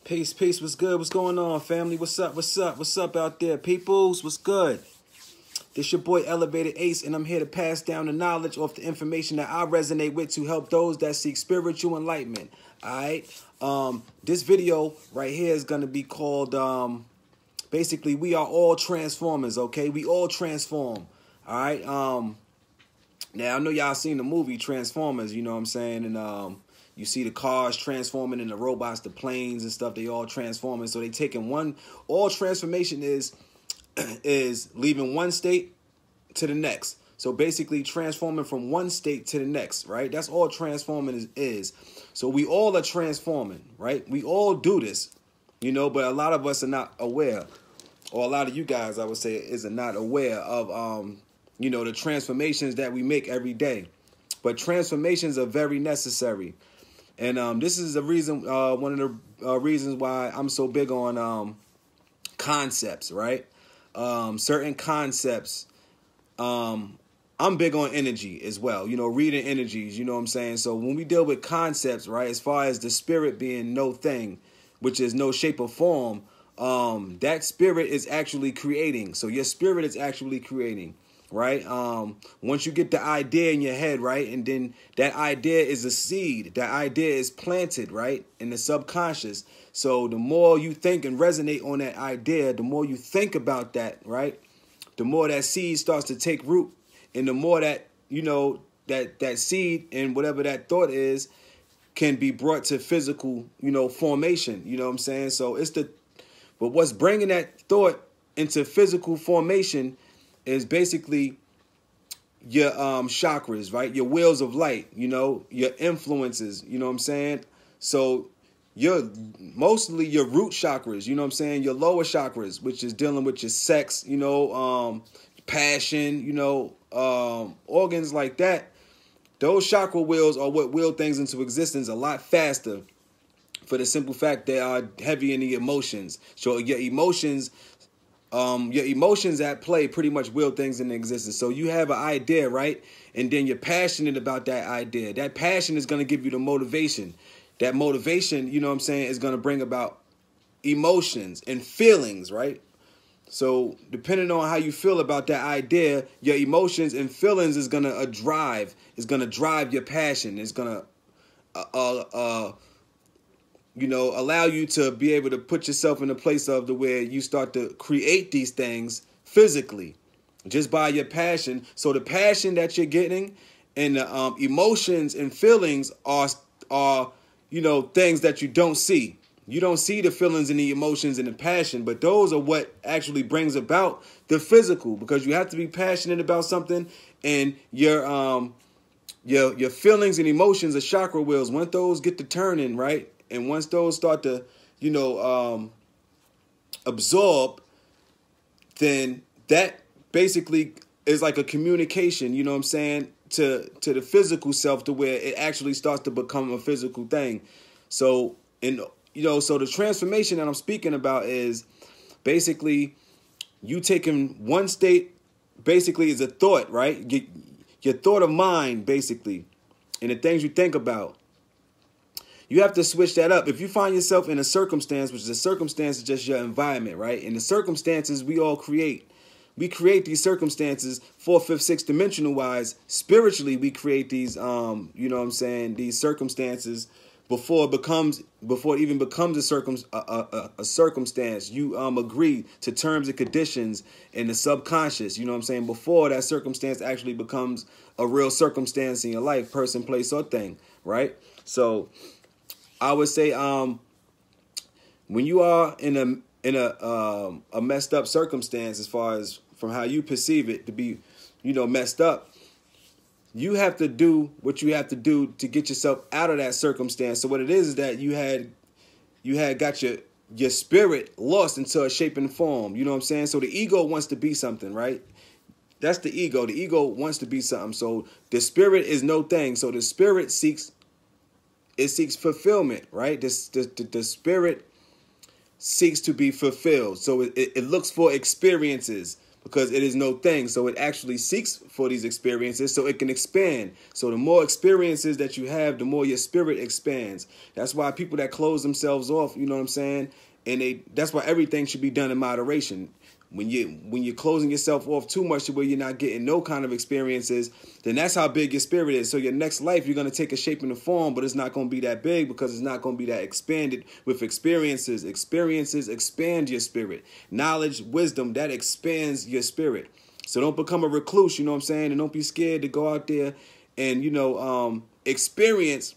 Peace, peace. What's good? What's going on, family? What's up? What's up? What's up out there, peoples? What's good? This your boy Elevated Ace, and I'm here to pass down the knowledge of the information that I resonate with to help those that seek spiritual enlightenment. All right. This video right here is gonna be called basically, we are all transformers. Okay, we all transform. All right. Now I know y'all seen the movie Transformers. You know what I'm saying, and you see the cars transforming and the robots, the planes and stuff, they all transforming. So they taking all transformation is leaving one state to the next. So basically transforming from one state to the next, right? That's all transforming is. So we all are transforming, right? We all do this, you know, but a lot of us are not aware, or a lot of you guys, I would say, is not aware of, you know, the transformations that we make every day. But transformations are very necessary. And this is the reason, one of the reasons why I'm so big on concepts, right? Certain concepts. I'm big on energy as well, you know, reading energies, you know what I'm saying? So when we deal with concepts, right, as far as the spirit being no thing, which is no shape or form, that spirit is actually creating. So your spirit is actually creating. Right. Once you get the idea in your head, right, and then that idea is a seed. That idea is planted, right, in the subconscious. So the more you think and resonate on that idea, the more you think about that, right, the more that seed starts to take root, and the more that, you know, that seed and whatever that thought is can be brought to physical, you know, formation. You know what I'm saying? So but what's bringing that thought into physical formation is basically your chakras, right? Your wheels of light, you know, your influences, you know what I'm saying? So mostly your root chakras, you know what I'm saying? Your lower chakras, which is dealing with your sex, you know, passion, you know, organs like that. Those chakra wheels are what will things into existence a lot faster, for the simple fact they are heavy in the emotions. So your emotions at play pretty much will things into existence. So you have an idea, right? And then you're passionate about that idea. That passion is going to give you the motivation. That motivation, you know what I'm saying, is going to bring about emotions and feelings, right? So depending on how you feel about that idea, your emotions and feelings is going to drive your passion. It's going to you know, allow you to be able to put yourself in a place of where you start to create these things physically just by your passion. So the passion that you're getting and the emotions and feelings are, you know, things that you don't see. You don't see the feelings and the emotions and the passion, but those are what actually brings about the physical, because you have to be passionate about something, and your feelings and emotions are chakra wheels. Once those get to turning, right? And once those start to, you know, absorb, then that basically is like a communication, you know what I'm saying, to the physical self, to where it actually starts to become a physical thing. So, so the transformation that I'm speaking about is basically you taking one state, basically is a thought, right? Your thought of mind, basically, and the things you think about. You have to switch that up. If you find yourself in a circumstance, which is a circumstance is just your environment, right? And the circumstances we all create. We create these circumstances 4th, 5th, 6th dimensional wise. Spiritually, we create these, you know what I'm saying, these circumstances before it even becomes a circumstance. You agree to terms and conditions in the subconscious, you know what I'm saying, before that circumstance actually becomes a real circumstance in your life, person, place, or thing, right? So I would say, when you are in a messed up circumstance, as far as from how you perceive it to be, you know, messed up, you have to do what you have to do to get yourself out of that circumstance. So what it is that you had got your spirit lost into a shape and form. You know what I'm saying? So the ego wants to be something, right? That's the ego. The ego wants to be something. So the spirit is no thing. So the spirit seeks fulfillment, right? The spirit seeks to be fulfilled. So it looks for experiences. because it is no thing. So it actually seeks for these experiences so it can expand. So the more experiences that you have, the more your spirit expands. That's why people that close themselves off, you know what I'm saying? And that's why everything should be done in moderation. When you're closing yourself off too much to where you're not getting no kind of experiences, then that's how big your spirit is. So your next life, you're going to take a shape and a form, but it's not going to be that big because it's not going to be that expanded with experiences. Experiences expand your spirit. Knowledge, wisdom, that expands your spirit. So don't become a recluse, you know what I'm saying? And don't be scared to go out there and, experience,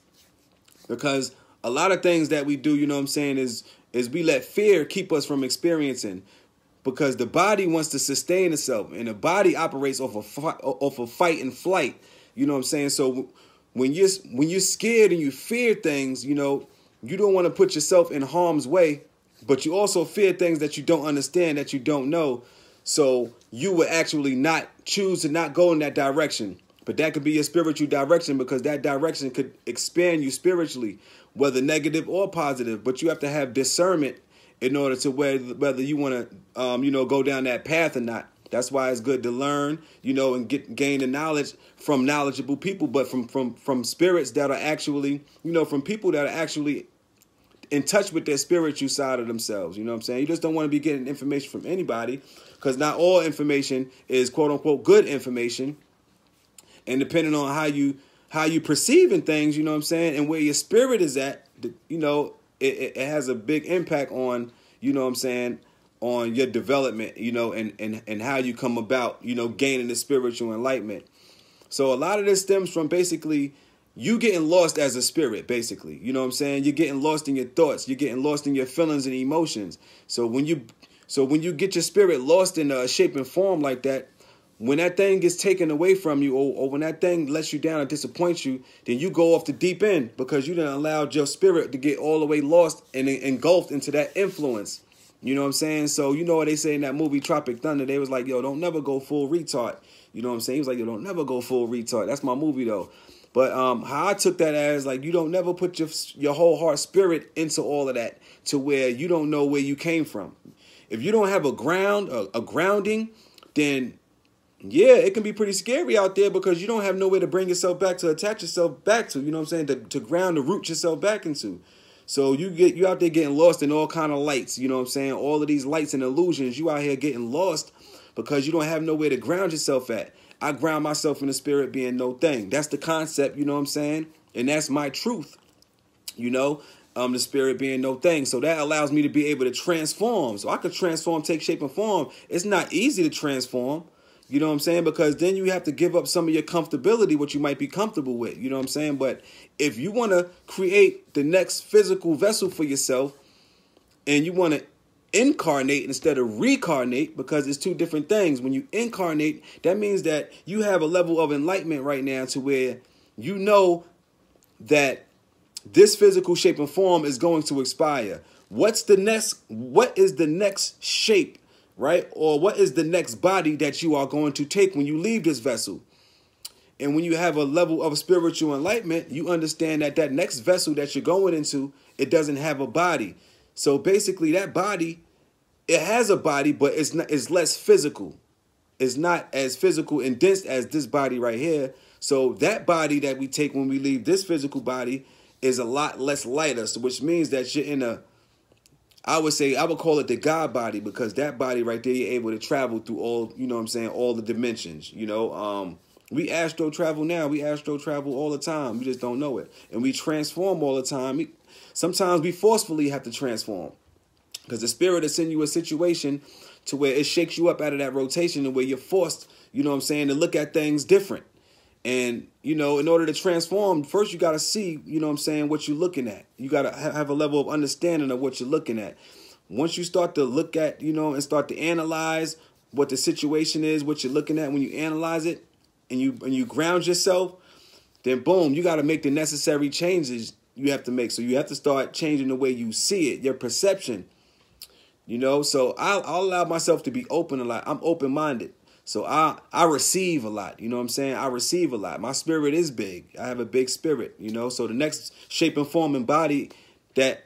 because a lot of things that we do, you know what I'm saying, is we let fear keep us from experiencing. Because the body wants to sustain itself, and the body operates off of fight and flight. You know what I'm saying? So when you're scared and you fear things, you know, you don't want to put yourself in harm's way, but you also fear things that you don't understand, that you don't know. So you would actually not choose to not go in that direction. But that could be your spiritual direction, because that direction could expand you spiritually, whether negative or positive. But you have to have discernment in order to whether you want to, go down that path or not. That's why it's good to learn, and gain the knowledge from knowledgeable people, but from spirits that are actually, from people that are actually in touch with their spiritual side of themselves. You know what I'm saying? You just don't want to be getting information from anybody, because not all information is quote unquote good information. And depending on how you perceiving things, you know what I'm saying, and where your spirit is at, it has a big impact on, you know what I'm saying, on your development, and how you come about, gaining the spiritual enlightenment. So a lot of this stems from basically you getting lost as a spirit, basically. You know what I'm saying? You're getting lost in your thoughts. You're getting lost in your feelings and emotions. So when you get your spirit lost in a shape and form like that, when that thing gets taken away from you, or when that thing lets you down or disappoints you, then you go off the deep end, because you didn't allow your spirit to get all the way lost and engulfed into that influence. You know what I'm saying? So you know what they say in that movie Tropic Thunder? They was like, yo, don't never go full retard. You know what I'm saying? He was like, yo, don't never go full retard. That's my movie though. But how I took that as, like, you don't never put your whole heart spirit into all of that, to where you don't know where you came from. If you don't have a grounding, then yeah, it can be pretty scary out there, because you don't have nowhere to bring yourself back, to attach yourself back to, you know what I'm saying, to ground, to root yourself back into. So you out there getting lost in all kind of lights, you know what I'm saying, all of these lights and illusions. You out here getting lost because you don't have nowhere to ground yourself at. I ground myself in the spirit being no thing. That's the concept, you know what I'm saying, and that's my truth, the spirit being no thing. So that allows me to be able to transform. So I could transform, take shape and form. It's not easy to transform. You know what I'm saying? Because then you have to give up some of your comfortability, what you might be comfortable with. You know what I'm saying? But if you want to create the next physical vessel for yourself, and you want to incarnate instead of reincarnate, because it's two different things. When you incarnate, that means that you have a level of enlightenment right now to where you know that this physical shape and form is going to expire. What is the next shape? Right? Or what is the next body that you are going to take when you leave this vessel? And when you have a level of spiritual enlightenment, you understand that next vessel that you're going into, it doesn't have a body. So basically that body, it has a body, but it's less physical. It's not as physical and dense as this body right here. So that body that we take when we leave this physical body is a lot less lighter. So which means that you're in I would call it the God body, because that body right there, you're able to travel through all, you know what I'm saying, all the dimensions, We astro travel now. We astro travel all the time. We just don't know it. And we transform all the time. Sometimes we forcefully have to transform, because the spirit will send you a situation to where it shakes you up out of that rotation, and where you're forced, you know what I'm saying, to look at things different. And, in order to transform, first you got to see, you know what I'm saying, what you're looking at. You got to have a level of understanding of what you're looking at. Once you start to look at, and start to analyze what the situation is, what you're looking at, when you analyze it and you ground yourself, then boom, you got to make the necessary changes you have to make. So you have to start changing the way you see it, your perception, So I'll allow myself to be open a lot. I'm open-minded. So I receive a lot, you know what I'm saying? I receive a lot. My spirit is big. I have a big spirit, So the next shape and form and body that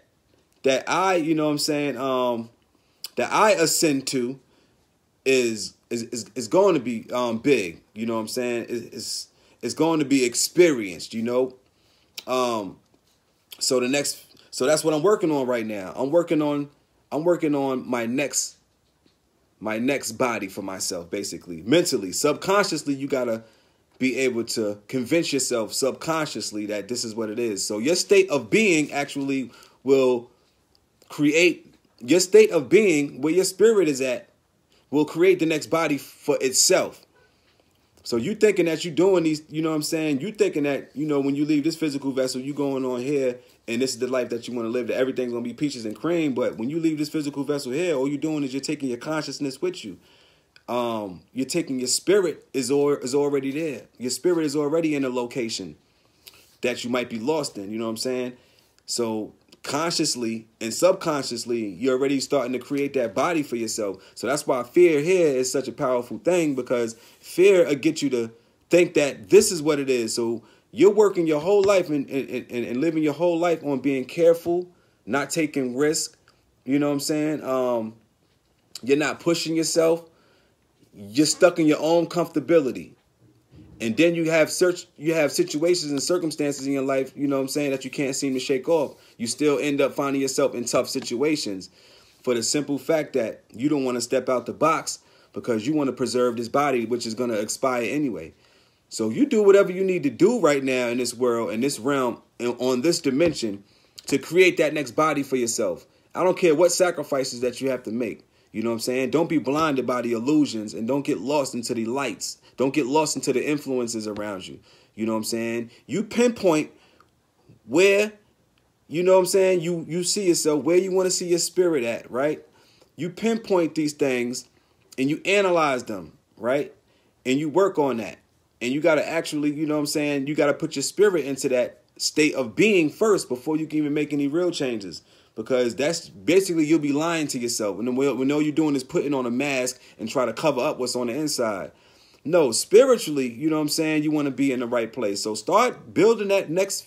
I, you know what I'm saying, that I ascend to is is going to be big. You know what I'm saying? It's going to be experienced. You know. So that's what I'm working on right now. I'm working on my next body for myself, basically. Mentally, subconsciously, you gotta be able to convince yourself subconsciously that this is what it is. So your state of being actually will create your state of being, where your spirit is at, will create the next body for itself. So you thinking that you're doing these, you know what I'm saying? You thinking that, you know, when you leave this physical vessel, you going on here and this is the life that you want to live, that everything's going to be peaches and cream. But when you leave this physical vessel here, all you're doing is you're taking your consciousness with you. You're taking your spirit is already there. Your spirit is already in a location that you might be lost in. You know what I'm saying? So consciously and subconsciously, you're already starting to create that body for yourself. So that's why fear here is such a powerful thing, because fear will get you to think that this is what it is. So you're working your whole life and living your whole life on being careful, not taking risk. You know what I'm saying? You're not pushing yourself. You're stuck in your own comfortability. And then you have situations and circumstances in your life, you know what I'm saying, that you can't seem to shake off. You still end up finding yourself in tough situations for the simple fact that you don't want to step out the box because you want to preserve this body, which is going to expire anyway. So you do whatever you need to do right now in this world, in this realm, and on this dimension to create that next body for yourself. I don't care what sacrifices that you have to make. You know what I'm saying? Don't be blinded by the illusions, and don't get lost into the lights. Don't get lost into the influences around you. You know what I'm saying? You pinpoint where, you know what I'm saying, you see yourself, where you want to see your spirit at, right? You pinpoint these things and you analyze them, right? And you work on that. And you got to actually, you know what I'm saying, you got to put your spirit into that state of being first before you can even make any real changes. Because that's basically, you'll be lying to yourself. And then when all you're doing is putting on a mask and try to cover up what's on the inside. No, spiritually, you know what I'm saying, you want to be in the right place. So start building that next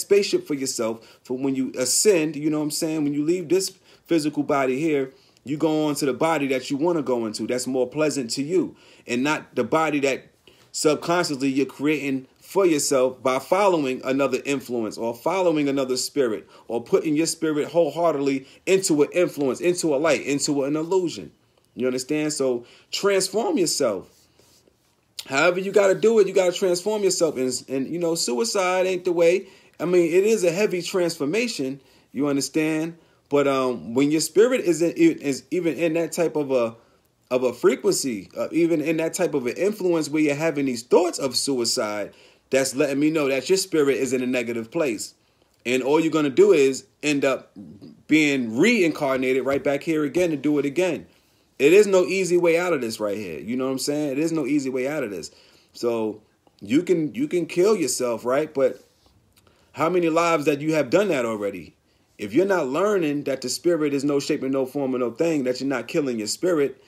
spaceship for yourself for when you ascend, you know what I'm saying, when you leave this physical body here, you go on to the body that you want to go into, that's more pleasant to you, and not the body that subconsciously you're creating for yourself by following another influence or following another spirit or putting your spirit wholeheartedly into an influence, into a light, into an illusion. You understand? So transform yourself. However you got to do it, you got to transform yourself. And, you know, suicide ain't the way. I mean, it is a heavy transformation. You understand? But when your spirit is even in that type of a frequency, even in that type of an influence where you're having these thoughts of suicide, that's letting me know that your spirit is in a negative place. And all you're going to do is end up being reincarnated right back here again to do it again. It is no easy way out of this right here. You know what I'm saying? It is no easy way out of this. So you can kill yourself, right? But how many lives that you have done that already? If you're not learning that the spirit is no shape and no form or no thing, that you're not killing your spirit,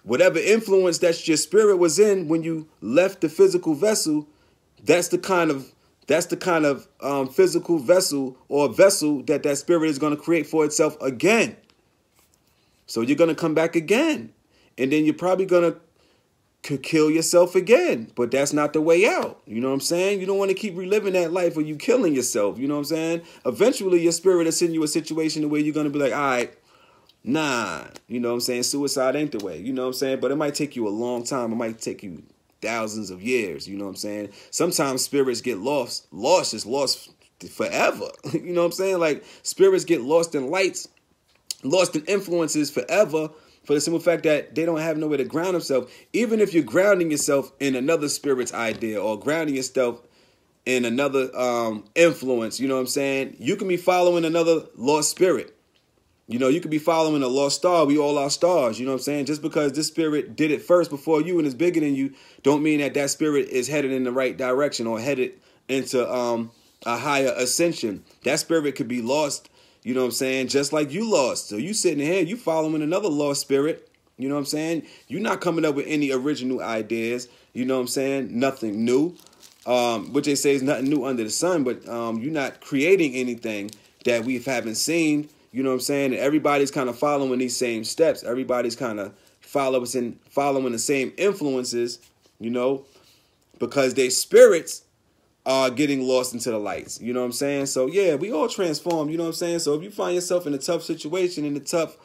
whatever influence that your spirit was in when you left the physical vessel, that's the kind of physical vessel or vessel that spirit is going to create for itself again. So you're going to come back again, and then you're probably going to kill yourself again. But that's not the way out. You know what I'm saying? You don't want to keep reliving that life where you killing yourself. You know what I'm saying? Eventually, your spirit will send you a situation where you're going to be like, all right, nah. You know what I'm saying? Suicide ain't the way. You know what I'm saying? But it might take you a long time. It might take you thousands of years. You know what I'm saying? Sometimes spirits get lost. Lost is lost forever. You know what I'm saying? Like, spirits get lost in lights, lost in influences forever, for the simple fact that they don't have nowhere to ground themselves. Even if you're grounding yourself in another spirit's idea or grounding yourself in another influence, you know what I'm saying? You can be following another lost spirit. You know, you could be following a lost star. We all are stars, you know what I'm saying? Just because this spirit did it first before you and is bigger than you, don't mean that spirit is headed in the right direction or headed into a higher ascension. That spirit could be lost, you know what I'm saying, just like you lost. So you sitting here, you following another lost spirit, you know what I'm saying? You're not coming up with any original ideas, you know what I'm saying? Nothing new, which they say is nothing new under the sun, but you're not creating anything that we haven't seen, you know what I'm saying? And everybody's kind of following these same steps. Everybody's kind of following the same influences, you know, because their spirits are getting lost into the lights. You know what I'm saying? So yeah, we all transform, you know what I'm saying? So if you find yourself in a tough situation, in a tough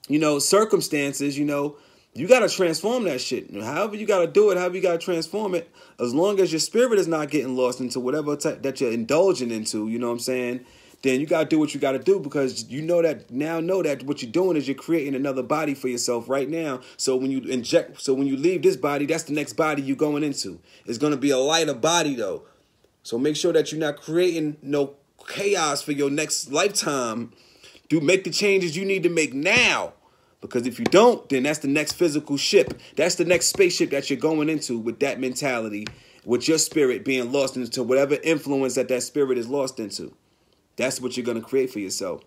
you know, circumstances, you know, you got to transform that shit. However you got to do it, however you got to transform it, as long as your spirit is not getting lost into whatever that you're indulging into, you know what I'm saying? Then you got to do what you got to do, because you know that what you're doing is you're creating another body for yourself right now. So when you leave this body, that's the next body you're going into. It's going to be a lighter body though. So make sure that you're not creating no chaos for your next lifetime. Make the changes you need to make now. Because if you don't, then that's the next physical ship. That's the next spaceship that you're going into with that mentality, with your spirit being lost into whatever influence that spirit is lost into. That's what you're going to create for yourself.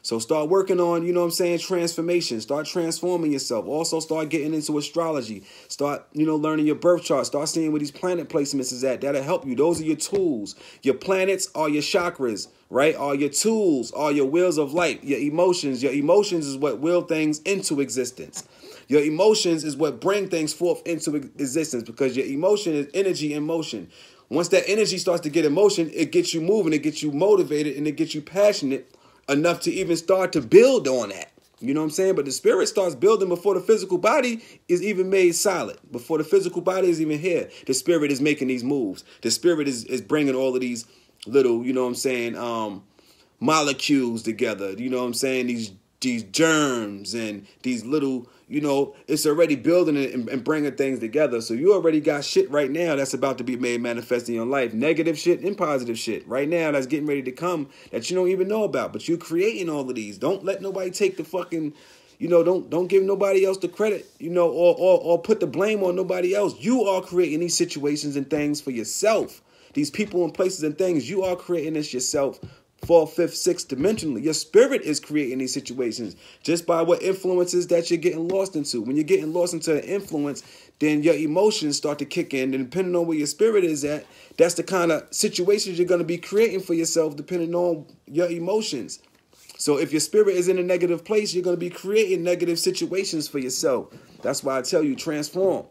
So start working on, you know what I'm saying, transformation. Start transforming yourself. Also start getting into astrology. Start, you know, learning your birth chart. Start seeing where these planet placements is at. That'll help you. Those are your tools. Your planets are your chakras, right? Are your tools, are your wheels of light, your emotions. Your emotions is what will things into existence. Your emotions is what bring things forth into existence, because your emotion is energy in motion. Once that energy starts to get in motion, it gets you moving, it gets you motivated, and it gets you passionate enough to even start to build on that. You know what I'm saying? But the spirit starts building before the physical body is even made solid. Before the physical body is even here, the spirit is making these moves. The spirit is bringing all of these little, you know what I'm saying, molecules together. You know what I'm saying? These germs and these little, you know, it's already building it and bringing things together. So you already got shit right now that's about to be made manifest in your life. Negative shit and positive shit right now that's getting ready to come that you don't even know about. But you're creating all of these. Don't let nobody take the fucking, you know, don't give nobody else the credit, you know, or put the blame on nobody else. You are creating these situations and things for yourself. These people and places and things, you are creating this yourself. 4th, 5th, 6th dimensionally. Your spirit is creating these situations just by what influences that you're getting lost into. When you're getting lost into an influence, then your emotions start to kick in. And depending on where your spirit is at, that's the kind of situations you're going to be creating for yourself depending on your emotions. So if your spirit is in a negative place, you're going to be creating negative situations for yourself. That's why I tell you, transform.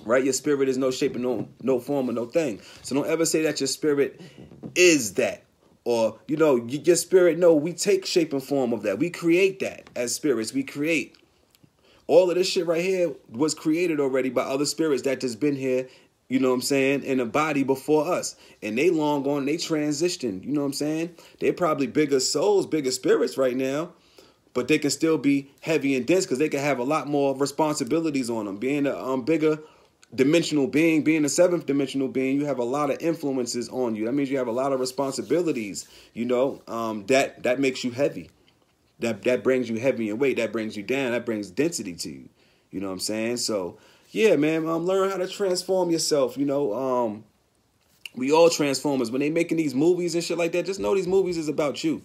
Right? Your spirit is no shape and no form or no thing. So don't ever say that your spirit is that. Or, you know, your spirit, no, we take shape and form of that. We create that as spirits. We create. All of this shit right here was created already by other spirits that just been here, you know what I'm saying, in a body before us. And they long gone, they transitioned, you know what I'm saying? They're probably bigger souls, bigger spirits right now, but they can still be heavy and dense because they can have a lot more responsibilities on them. Being a bigger dimensional being, being a 7th dimensional being, you have a lot of influences on you. That means you have a lot of responsibilities, you know, that makes you heavy. That brings you heavy in weight. That brings you down. That brings density to you. You know what I'm saying? So, yeah, man, learn how to transform yourself. You know, we all transformers. When they making these movies and shit like that, just know these movies is about you.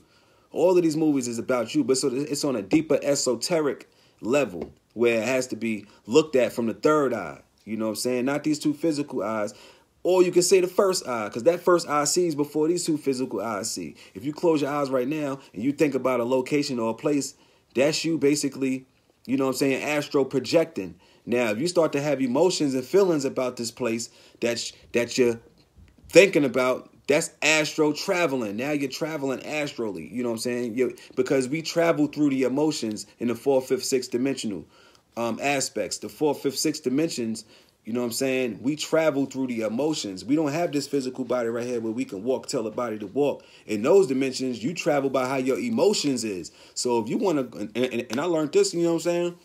All of these movies is about you, but so it's on a deeper esoteric level where it has to be looked at from the third eye. You know what I'm saying? Not these two physical eyes. Or you can say the first eye, because that first eye sees before these two physical eyes see. If you close your eyes right now and you think about a location or a place, that's you basically, you know what I'm saying, astral projecting. Now, if you start to have emotions and feelings about this place that you're thinking about, that's astro traveling. Now you're traveling astrally. You know what I'm saying? Because we travel through the emotions in the 4th, 5th, 6th dimensional aspects. The 4th, 5th, 6th dimensions, you know what I'm saying? We travel through the emotions. We don't have this physical body right here where we can walk, tell the body to walk. In those dimensions, you travel by how your emotions is. So if you want to, and I learned this, you know what I'm saying,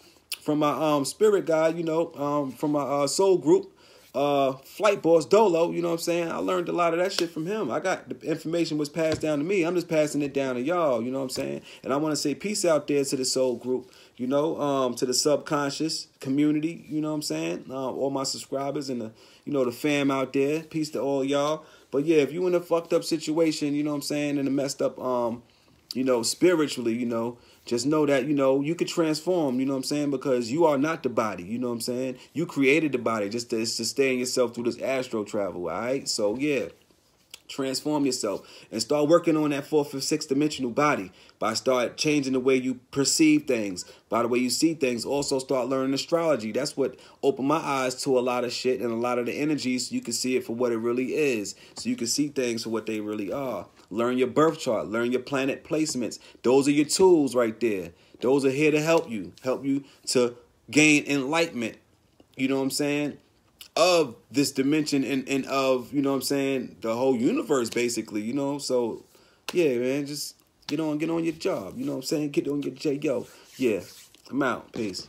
from my spirit guide, you know, from my soul group, Flight Boss Dolo, you know what I'm saying? I learned a lot of that shit from him. I got the information was passed down to me. I'm just passing it down to y'all, you know what I'm saying? And I want to say peace out there to the soul group, you know, to the subconscious community, you know what I'm saying? All my subscribers and the, you know, the fam out there. Peace to all y'all. But yeah, if you in a fucked up situation, you know what I'm saying, in a messed up, you know, spiritually, you know, just know that, you know, you could transform, you know what I'm saying, because you are not the body, you know what I'm saying? You created the body just to sustain yourself through this astral travel, all right? So, yeah, Transform yourself and start working on that fourth and sixth dimensional body by start changing the way you perceive things, by the way you see things. Also start learning astrology. That's what opened my eyes to a lot of shit and a lot of the energies, so you can see it for what it really is. So you can see things for what they really are. Learn your birth chart. Learn your planet placements. Those are your tools right there. Those are here to help you to gain enlightenment. You know what I'm saying? Of this dimension and of, you know what I'm saying, the whole universe, basically, you know. So yeah, man, just get on your job, you know what I'm saying, get on your J. Yo, yeah, I'm out, peace.